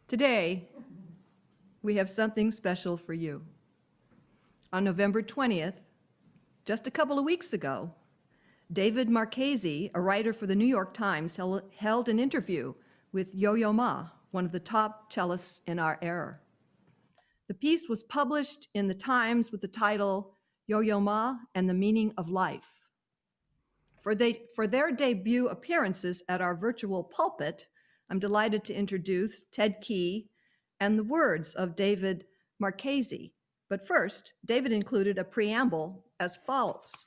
Today, we have something special for you. On November 20th, just a couple of weeks ago, David Marchese, a writer for the New York Times, held an interview with Yo-Yo Ma, one of the top cellists in our era. The piece was published in the Times with the title Yo-Yo Ma and the Meaning of Life. For their debut appearances at our virtual pulpit, I'm delighted to introduce Ted Key and the words of David Marchese. But first, David included a preamble as follows.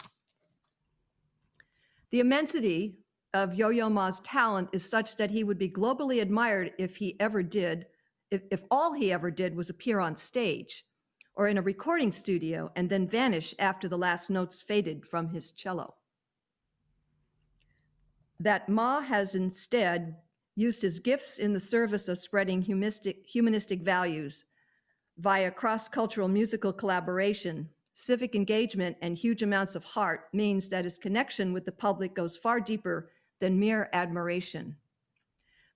The immensity of Yo-Yo Ma's talent is such that he would be globally admired if all he ever did was appear on stage or in a recording studio and then vanish after the last notes faded from his cello. That Ma has instead used his gifts in the service of spreading humanistic values via cross-cultural musical collaboration, civic engagement, and huge amounts of heart means that his connection with the public goes far deeper than mere admiration.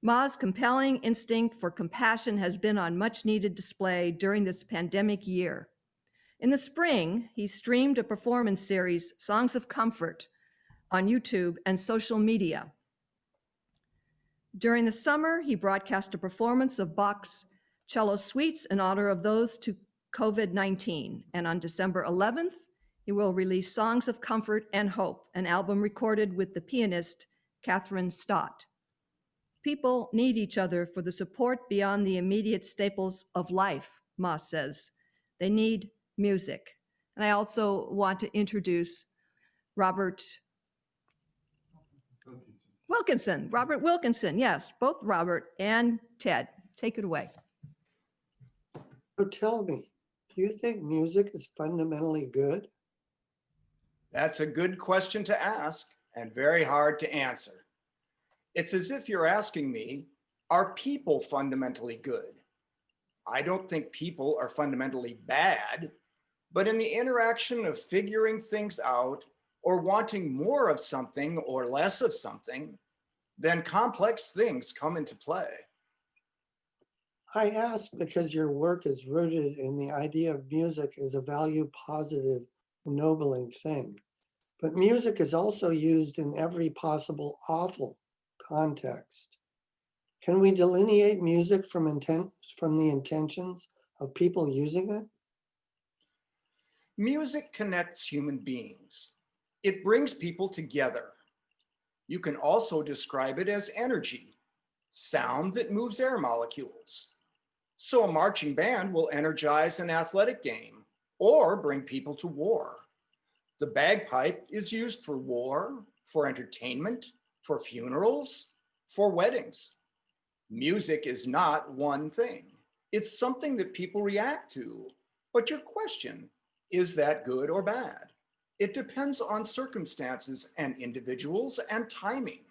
Ma's compelling instinct for compassion has been on much-needed display during this pandemic year. In the spring, he streamed a performance series, Songs of Comfort, on YouTube and social media. During the summer, he broadcast a performance of Bach's cello suites in honor of those to COVID-19. And on December 11th, he will release Songs of Comfort and Hope, an album recorded with the pianist Catherine Stott. People need each other for the support beyond the immediate staples of life, Ma says. They need music. And I also want to introduce Robert Wilkinson, yes, both Robert and Ted. Take it away. So tell me, do you think music is fundamentally good? That's a good question to ask and very hard to answer. It's as if you're asking me, are people fundamentally good? I don't think people are fundamentally bad, but in the interaction of figuring things out or wanting more of something or less of something, then complex things come into play. I ask because your work is rooted in the idea of music as a value positive, ennobling thing. But music is also used in every possible awful context. Can we delineate music from the intentions of people using it? Music connects human beings. It brings people together. You can also describe it as energy, sound that moves air molecules. So a marching band will energize an athletic game or bring people to war. The bagpipe is used for war, for entertainment, for funerals, for weddings. Music is not one thing. It's something that people react to. But your question, is that good or bad? It depends on circumstances and individuals and timing.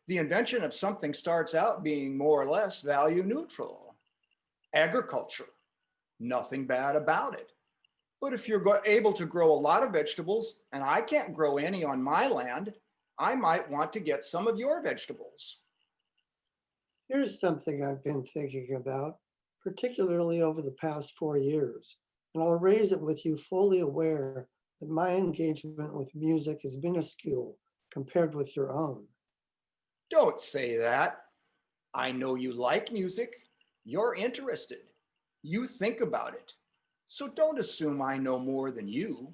The invention of something starts out being more or less value neutral. Agriculture, nothing bad about it. But if you're able to grow a lot of vegetables and I can't grow any on my land, I might want to get some of your vegetables. Here's something I've been thinking about, particularly over the past 4 years, and I'll raise it with you fully aware that my engagement with music is minuscule compared with your own. Don't say that. I know you like music. You're interested. You think about it. So don't assume I know more than you.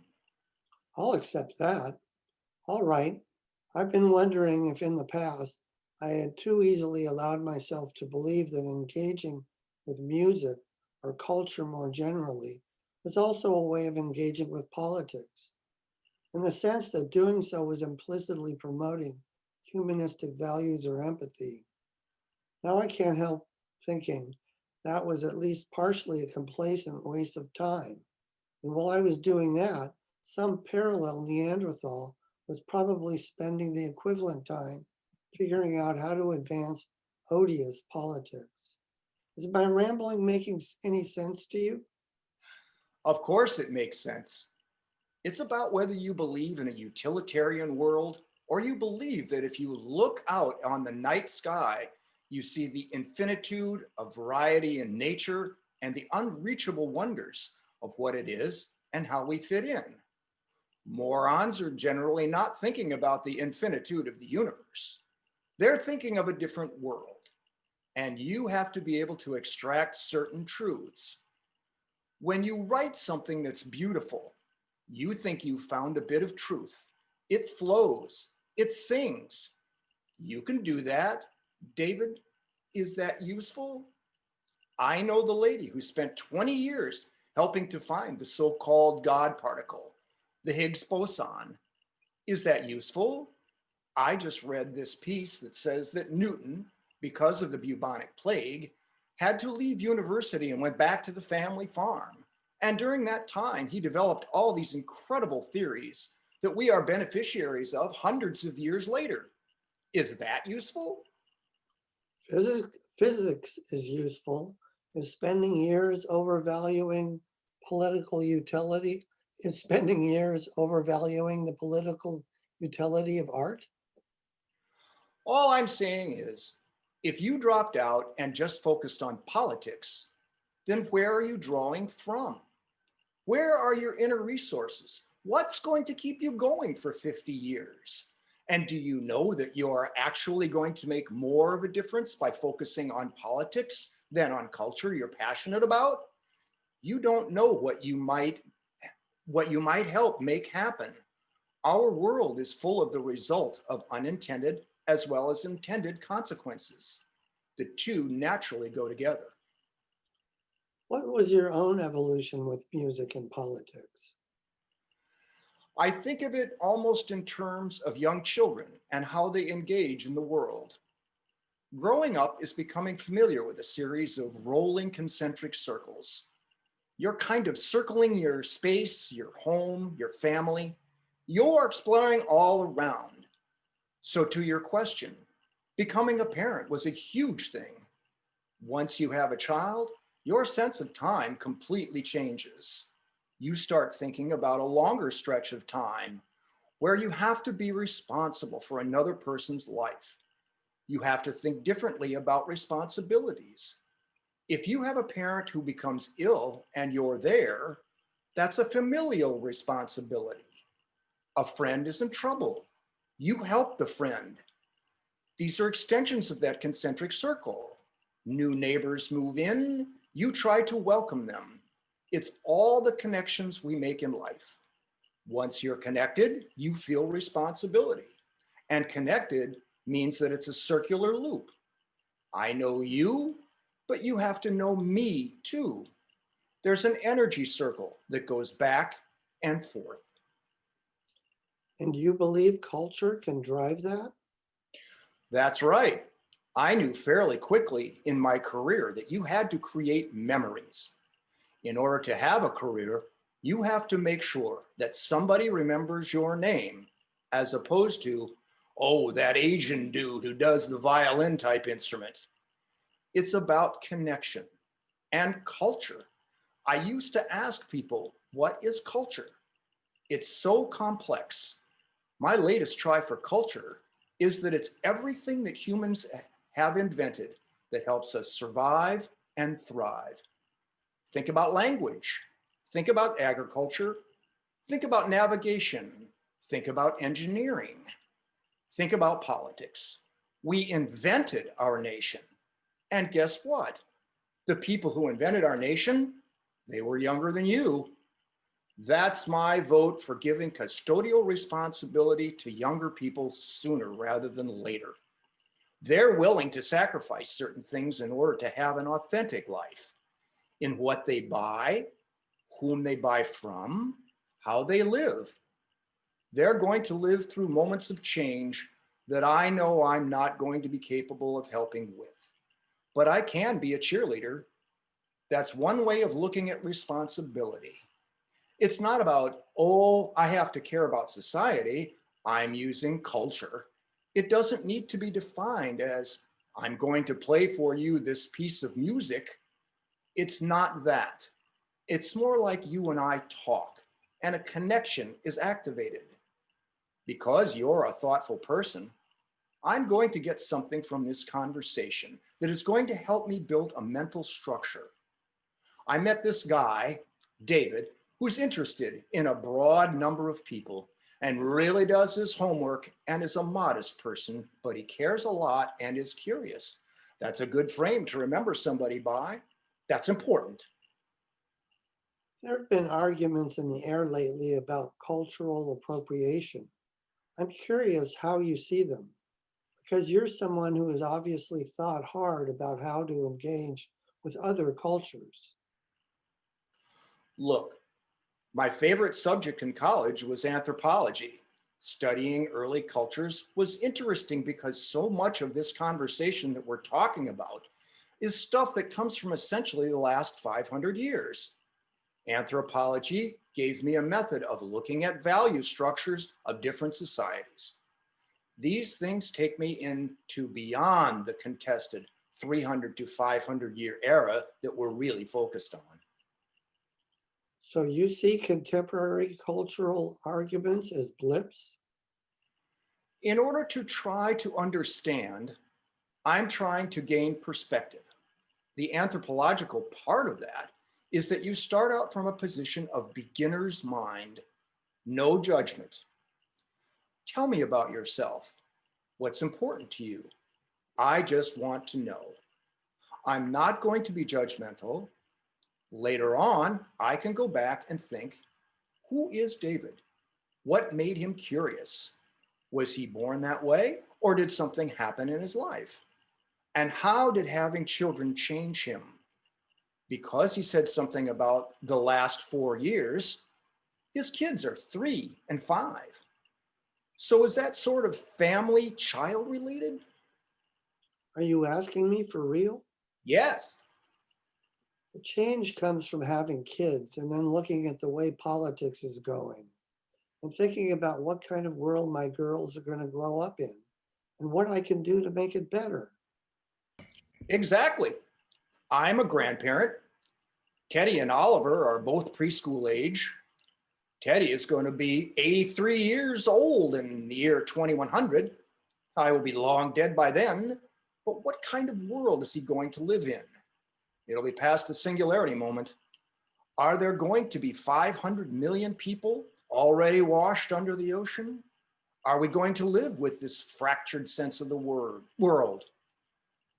I'll accept that. All right. I've been wondering if in the past I had too easily allowed myself to believe that engaging with music or culture more generally was also a way of engaging with politics, in the sense that doing so was implicitly promoting humanistic values or empathy. Now I can't help thinking that was at least partially a complacent waste of time. And while I was doing that, some parallel Neanderthal was probably spending the equivalent time figuring out how to advance odious politics. Is my rambling making any sense to you? Of course it makes sense. It's about whether you believe in a utilitarian world or you believe that if you look out on the night sky, You see the infinitude of variety in nature and the unreachable wonders of what it is and how we fit in. Morons are generally not thinking about the infinitude of the universe. They're thinking of a different world, and you have to be able to extract certain truths. When you write something that's beautiful, you think you've found a bit of truth. It flows, it sings. You can do that. David, is that useful? I know the lady who spent 20 years helping to find the so-called God particle, the Higgs boson. Is that useful? I just read this piece that says that Newton, because of the bubonic plague, had to leave university and went back to the family farm. And during that time, he developed all these incredible theories that we are beneficiaries of hundreds of years later. Is that useful? Physics is useful. Is spending years overvaluing political utility? Is spending years overvaluing the political utility of art? All I'm saying is, if you dropped out and just focused on politics, then where are you drawing from? Where are your inner resources? What's going to keep you going for 50 years? And do you know that you are actually going to make more of a difference by focusing on politics than on culture you're passionate about? You don't know what you might help make happen. Our world is full of the result of unintended as well as intended consequences. The two naturally go together. What was your own evolution with music and politics? I think of it almost in terms of young children and how they engage in the world. Growing up is becoming familiar with a series of rolling concentric circles. You're kind of circling your space, your home, your family. You're exploring all around. So to your question, becoming a parent was a huge thing. Once you have a child, your sense of time completely changes. You start thinking about a longer stretch of time where you have to be responsible for another person's life. You have to think differently about responsibilities. If you have a parent who becomes ill and you're there, that's a familial responsibility. A friend is in trouble. You help the friend. These are extensions of that concentric circle. New neighbors move in, you try to welcome them. It's all the connections we make in life. Once you're connected, you feel responsibility. And connected means that it's a circular loop. I know you, but you have to know me too. There's an energy circle that goes back and forth. And do you believe culture can drive that? That's right. I knew fairly quickly in my career that you had to create memories. In order to have a career, you have to make sure that somebody remembers your name as opposed to, oh, that Asian dude who does the violin type instrument. It's about connection and culture. I used to ask people, what is culture? It's so complex. My latest try for culture is that it's everything that humans have invented that helps us survive and thrive. Think about language. Think about agriculture. Think about navigation. Think about engineering. Think about politics. We invented our nation. And guess what? The people who invented our nation, they were younger than you. That's my vote for giving custodial responsibility to younger people sooner rather than later. They're willing to sacrifice certain things in order to have an authentic life in what they buy, whom they buy from, how they live. They're going to live through moments of change that I know I'm not going to be capable of helping with. But I can be a cheerleader. That's one way of looking at responsibility. It's not about, oh, I have to care about society. I'm using culture. It doesn't need to be defined as, I'm going to play for you this piece of music. It's not that. It's more like you and I talk, and a connection is activated. Because you're a thoughtful person, I'm going to get something from this conversation that is going to help me build a mental structure. I met this guy, David, who's interested in a broad number of people and really does his homework and is a modest person, but he cares a lot and is curious. That's a good frame to remember somebody by. That's important. There have been arguments in the air lately about cultural appropriation. I'm curious how you see them, because you're someone who has obviously thought hard about how to engage with other cultures. Look, my favorite subject in college was anthropology. Studying early cultures was interesting because so much of this conversation that we're talking about is stuff that comes from essentially the last 500 years. Anthropology gave me a method of looking at value structures of different societies. These things take me into beyond the contested 300 to 500-year era that we're really focused on. So you see contemporary cultural arguments as blips? In order to try to understand, I'm trying to gain perspective. The anthropological part of that is that you start out from a position of beginner's mind, no judgment. Tell me about yourself. What's important to you? I just want to know. I'm not going to be judgmental. Later on, I can go back and think, who is David? What made him curious? Was he born that way, or did something happen in his life? And how did having children change him? Because he said something about the last 4 years, his kids are 3 and 5. So is that sort of family child related? Are you asking me for real? Yes. The change comes from having kids and then looking at the way politics is going and thinking about what kind of world my girls are going to grow up in and what I can do to make it better. Exactly. I'm a grandparent. Teddy and Oliver are both preschool age. Teddy is going to be 83 years old in the year 2100. I will be long dead by then. But what kind of world is he going to live in? It'll be past the singularity moment. Are there going to be 500 million people already washed under the ocean? Are we going to live with this fractured sense of the world?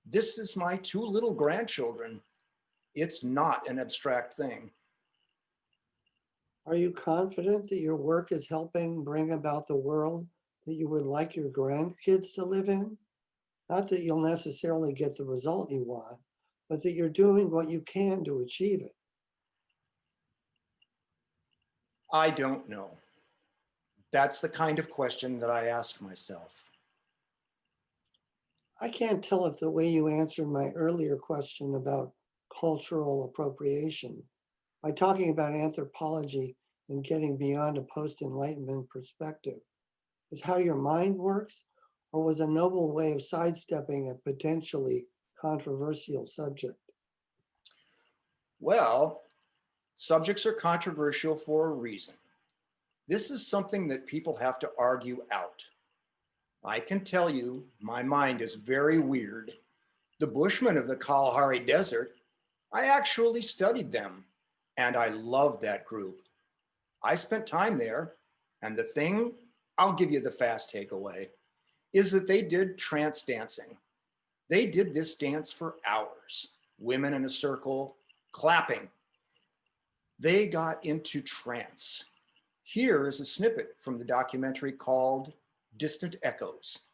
This is my 2 little grandchildren. It's not an abstract thing. Are you confident that your work is helping bring about the world that you would like your grandkids to live in? Not that you'll necessarily get the result you want, but that you're doing what you can to achieve it. I don't know. That's the kind of question that I ask myself. I can't tell if the way you answered my earlier question about cultural appropriation by talking about anthropology and getting beyond a post-Enlightenment perspective is how your mind works, or was a noble way of sidestepping a potentially controversial subject. Well, subjects are controversial for a reason. This is something that people have to argue out. I can tell you, my mind is very weird. The Bushmen of the Kalahari Desert, I actually studied them, and I loved that group. I spent time there, and the thing, I'll give you the fast takeaway, is that they did trance dancing. They did this dance for hours, women in a circle, clapping. They got into trance. Here is a snippet from the documentary called Distant Echoes.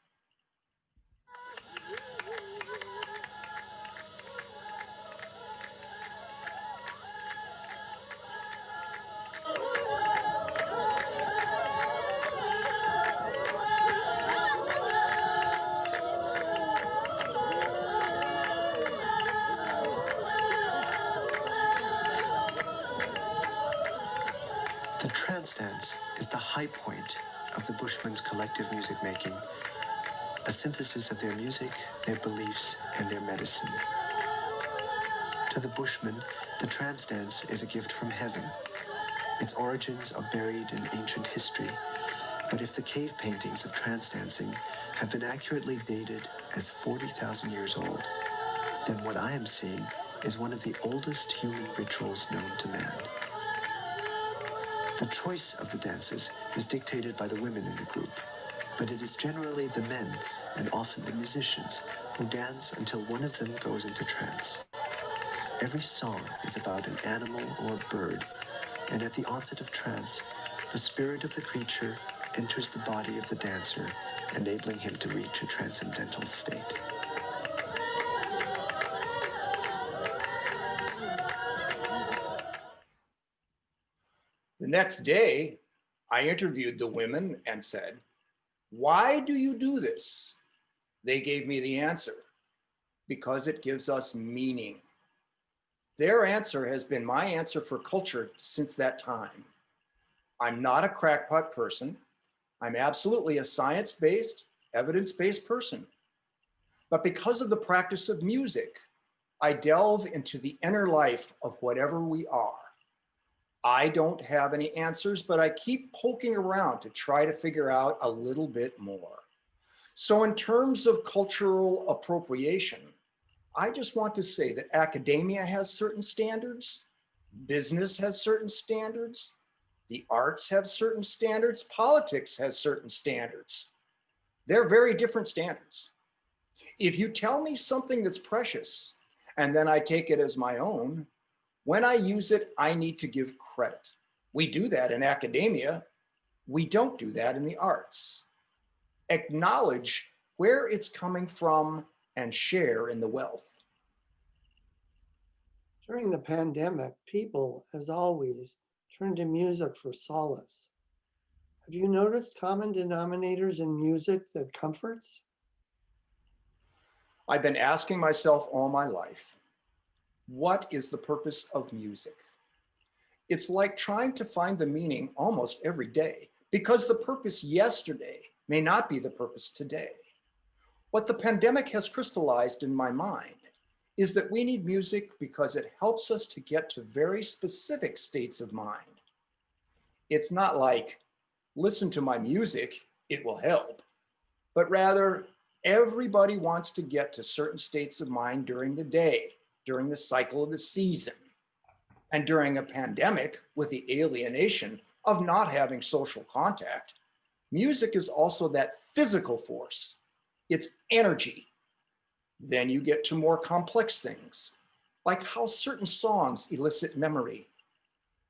The trance dance is the high point of the Bushmen's collective music making, a synthesis of their music, their beliefs, and their medicine. To the Bushmen, the trance dance is a gift from heaven. Its origins are buried in ancient history, but if the cave paintings of trance dancing have been accurately dated as 40,000 years old, then what I am seeing is one of the oldest human rituals known to man. The choice of the dances is dictated by the women in the group, but it is generally the men, and often the musicians, who dance until one of them goes into trance. Every song is about an animal or bird, and at the onset of trance, the spirit of the creature enters the body of the dancer, enabling him to reach a transcendental state. The next day, I interviewed the women and said, "Why do you do this?" They gave me the answer: because it gives us meaning. Their answer has been my answer for culture since that time. I'm not a crackpot person. I'm absolutely a science-based, evidence-based person. But because of the practice of music, I delve into the inner life of whatever we are. I don't have any answers, but I keep poking around to try to figure out a little bit more. So in terms of cultural appropriation, I just want to say that academia has certain standards, business has certain standards, the arts have certain standards, politics has certain standards. They're very different standards. If you tell me something that's precious, and then I take it as my own, when I use it, I need to give credit. We do that in academia. We don't do that in the arts. Acknowledge where it's coming from and share in the wealth. During the pandemic, people, as always, turned to music for solace. Have you noticed common denominators in music that comforts? I've been asking myself all my life, what is the purpose of music? It's like trying to find the meaning almost every day, because the purpose yesterday may not be the purpose today. What the pandemic has crystallized in my mind is that we need music because it helps us to get to very specific states of mind. It's not like, listen to my music, it will help, but rather, everybody wants to get to certain states of mind during the day, during the cycle of the season. And during a pandemic, with the alienation of not having social contact, music is also that physical force. It's energy. Then you get to more complex things, like how certain songs elicit memory.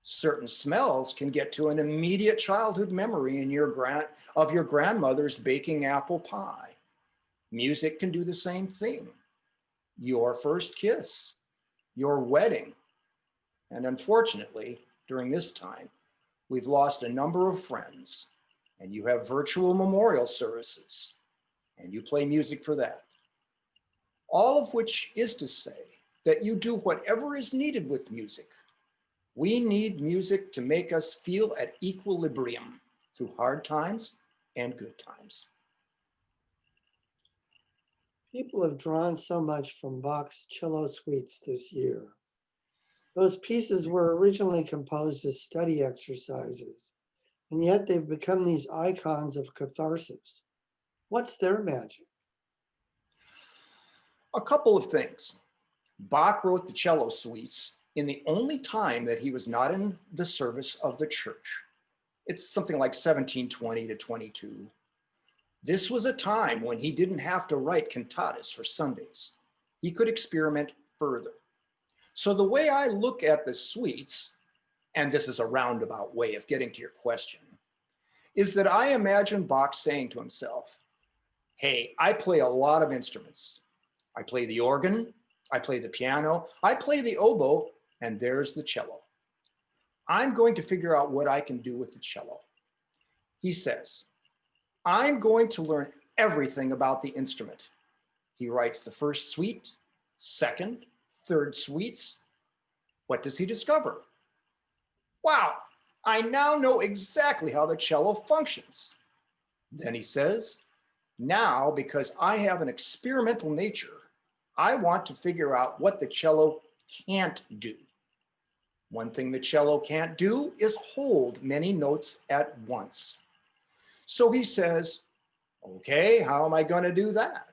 Certain smells can get to an immediate childhood memory of your grandmother's baking apple pie. Music can do the same thing. Your first kiss, your wedding. And unfortunately, during this time, we've lost a number of friends, and you have virtual memorial services, and you play music for that. All of which is to say that you do whatever is needed with music. We need music to make us feel at equilibrium through hard times and good times. People have drawn so much from Bach's cello suites this year. Those pieces were originally composed as study exercises, and yet they've become these icons of catharsis. What's their magic? A couple of things. Bach wrote the cello suites in the only time that he was not in the service of the church. It's something like 1720 to 22. This was a time when he didn't have to write cantatas for Sundays. He could experiment further. So the way I look at the suites, and this is a roundabout way of getting to your question, is that I imagine Bach saying to himself, hey, I play a lot of instruments. I play the organ, I play the piano, I play the oboe, and there's the cello. I'm going to figure out what I can do with the cello. He says, I'm going to learn everything about the instrument. He writes the first suite, second, third suites. What does he discover? Wow, I now know exactly how the cello functions. Then he says, now, because I have an experimental nature, I want to figure out what the cello can't do. One thing the cello can't do is hold many notes at once. So he says, Okay, how am I going to do that?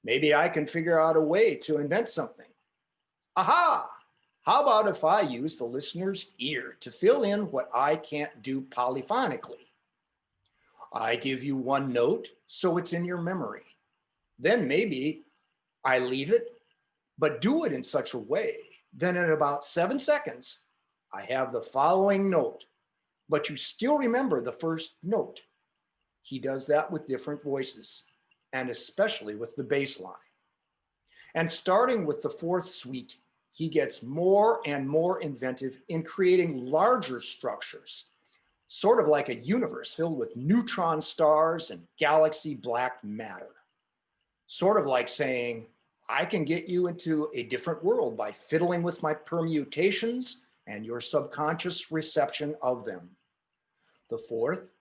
Maybe I can figure out a way to invent something. Aha! How about if I use the listener's ear to fill in what I can't do polyphonically? I give you one note so it's in your memory. Then maybe I leave it, but do it in such a way. Then in about 7 seconds, I have the following note, but you still remember the first note. He does that with different voices, and especially with the bass line. And starting with the fourth suite, he gets more and more inventive in creating larger structures, sort of like a universe filled with neutron stars and galaxy black matter. Sort of like saying, I can get you into a different world by fiddling with my permutations and your subconscious reception of them. The fourth,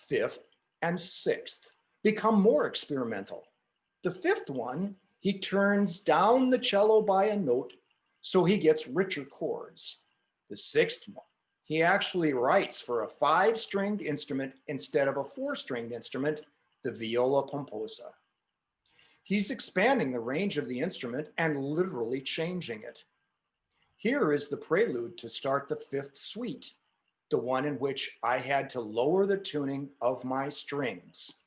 fifth, and sixth become more experimental. The fifth one, he turns down the cello by a note so he gets richer chords. The sixth one, he actually writes for a 5-stringed instrument instead of a 4-stringed instrument, the viola pomposa. He's expanding the range of the instrument and literally changing it. Here is the prelude to start the fifth suite, the one in which I had to lower the tuning of my strings.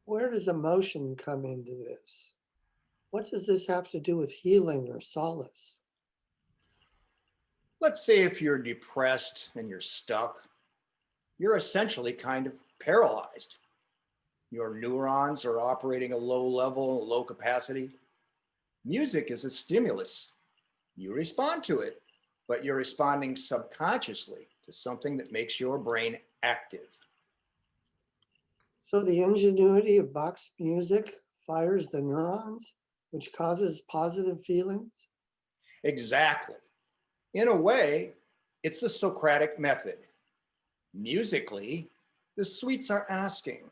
Where does emotion come into this? What does this have to do with healing or solace? Let's say if you're depressed and you're stuck, you're essentially kind of paralyzed. Your neurons are operating at low level, low capacity. Music is a stimulus. You respond to it, but you're responding subconsciously to something that makes your brain active. So the ingenuity of Bach's music fires the neurons, which causes positive feelings? Exactly. In a way, it's the Socratic method. Musically, the suites are asking,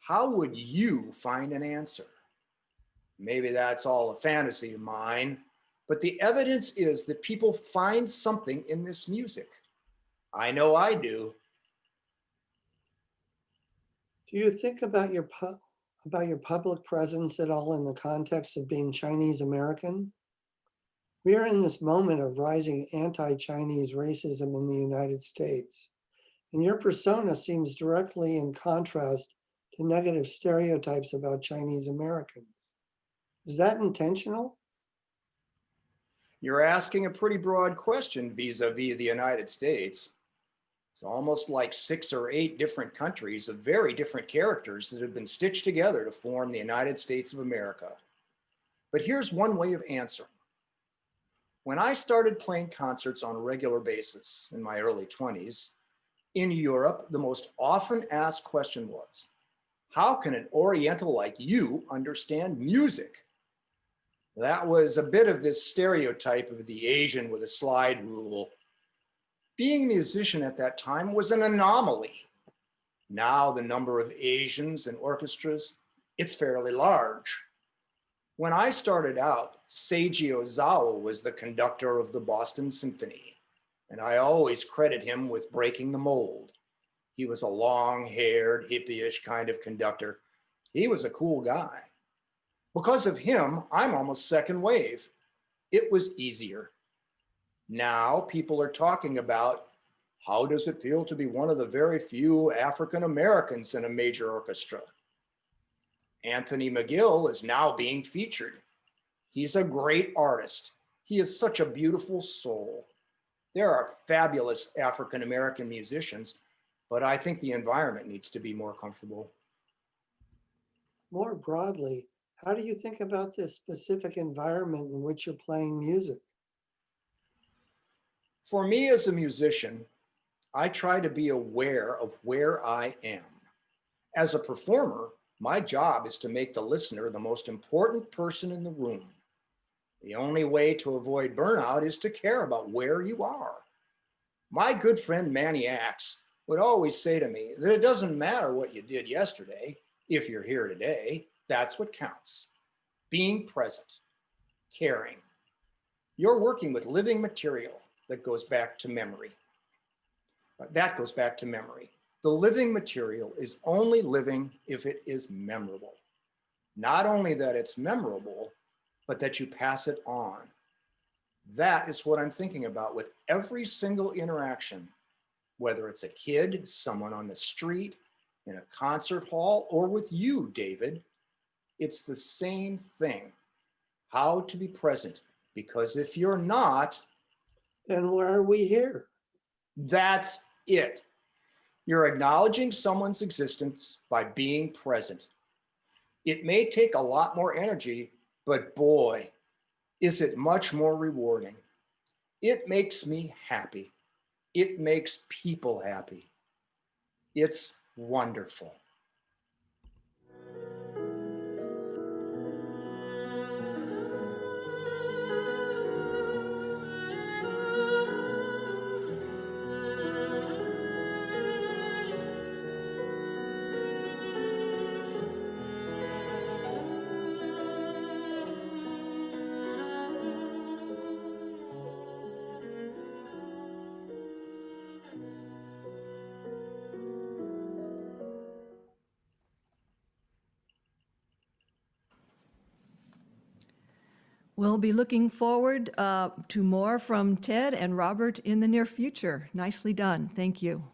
how would you find an answer? Maybe that's all a fantasy of mine, but the evidence is that people find something in this music. I know I do. Do you think about your public presence at all in the context of being Chinese American? We are in this moment of rising anti-Chinese racism in the United States, and your persona seems directly in contrast to negative stereotypes about Chinese Americans. Is that intentional? You're asking a pretty broad question vis-a-vis the United States. It's almost like 6 or 8 different countries of very different characters that have been stitched together to form the United States of America. But here's one way of answering. When I started playing concerts on a regular basis in my early 20s, in Europe, the most often asked question was, how can an Oriental like you understand music? That was a bit of this stereotype of the Asian with a slide rule. Being a musician at that time was an anomaly. Now the number of Asians in orchestras, it's fairly large. When I started out, Seiji Ozawa was the conductor of the Boston Symphony, and I always credit him with breaking the mold. He was a long-haired, hippie-ish kind of conductor. He was a cool guy. Because of him, I'm almost second wave. It was easier. Now people are talking about How does it feel to be one of the very few African Americans in a major orchestra? Anthony McGill is now being featured. He's a great artist. He is such a beautiful soul. There are fabulous African American musicians, but I think the environment needs to be more comfortable. More broadly, how do you think about this specific environment in which you're playing music? For me as a musician, I try to be aware of where I am. As a performer, my job is to make the listener the most important person in the room. The only way to avoid burnout is to care about where you are. My good friend Manny Axe would always say to me that it doesn't matter what you did yesterday. If you're here today, that's what counts. Being present, caring. You're working with living material that goes back to memory. That goes back to memory. The living material is only living if it is memorable. Not only that it's memorable, but that you pass it on. That is what I'm thinking about with every single interaction, whether it's a kid, someone on the street, in a concert hall, or with you, David. It's the same thing. How to be present, because if you're not, Then why are we here? that's it. You're acknowledging someone's existence by being present. It may take a lot more energy, but boy, is it much more rewarding. It makes me happy. It makes people happy. It's wonderful. We'll be looking forward to more from Ted and Robert in the near future. Nicely done. Thank you.